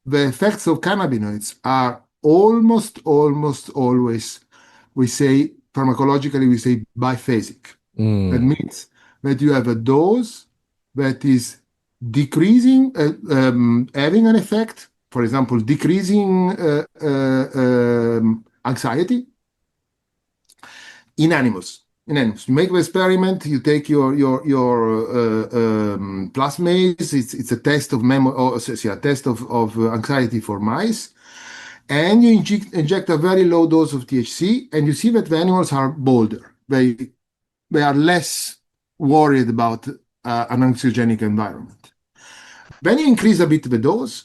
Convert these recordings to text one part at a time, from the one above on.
the effects of cannabinoids are almost always, we say, pharmacologically, we say biphasic. That Mm. means that you have a dose that is decreasing, having an effect, for example, decreasing anxiety in animals. In animals, you make the experiment. You take your plasmase. It's a test of memory, or a test of anxiety for mice, and you inject a very low dose of THC, and you see that the animals are bolder. They are less worried about an anxiogenic environment. Then you increase a bit the dose,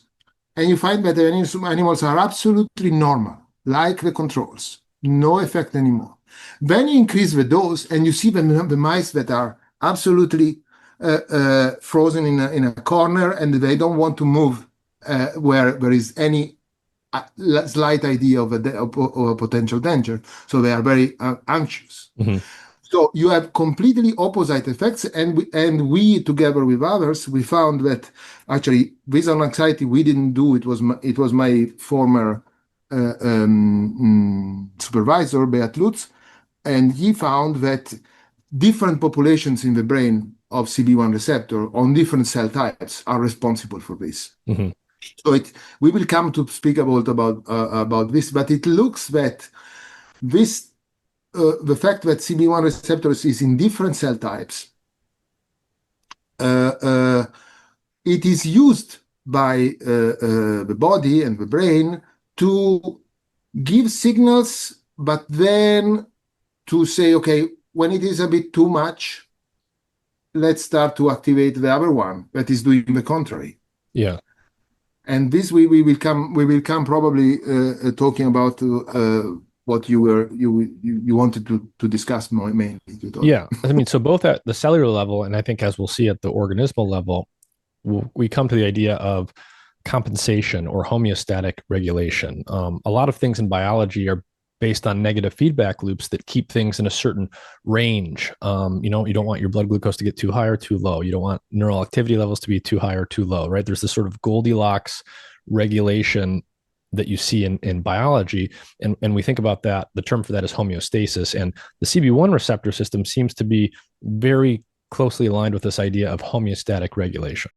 and you find that the animals are absolutely normal, like the controls, no effect anymore. Then you increase the dose, and you see the mice that are absolutely frozen in a corner, and they don't want to move where there is any slight idea of a potential danger. So they are very anxious. Hmm. So you have completely opposite effects, and we together with others, we found that actually with on anxiety we didn't do. It was my former supervisor Beat Lutz, and he found that different populations in the brain of CB1 receptor on different cell types are responsible for this. Hmm. So we will come to speak about this, but it looks that this the fact that CB1 receptors is in different cell types, uh, uh, it is used by the body and the brain to give signals, but then to say, okay, when it is a bit too much, let's start to activate the other one that is doing the contrary. Yeah. And this we will come probably talking about what you wanted to discuss more mainly, Vittorio. Yeah. I mean, so both at the cellular level, and I think as we'll see at the organismal level, we come to the idea of compensation or homeostatic regulation. A lot of things in biology are based on negative feedback loops that keep things in a certain range. You don't want your blood glucose to get too high or too low. You don't want neural activity levels to be too high or too low, right? There's this sort of Goldilocks regulation that you see in biology. And we think about that, the term for that is homeostasis. And the CB1 receptor system seems to be very closely aligned with this idea of homeostatic regulation.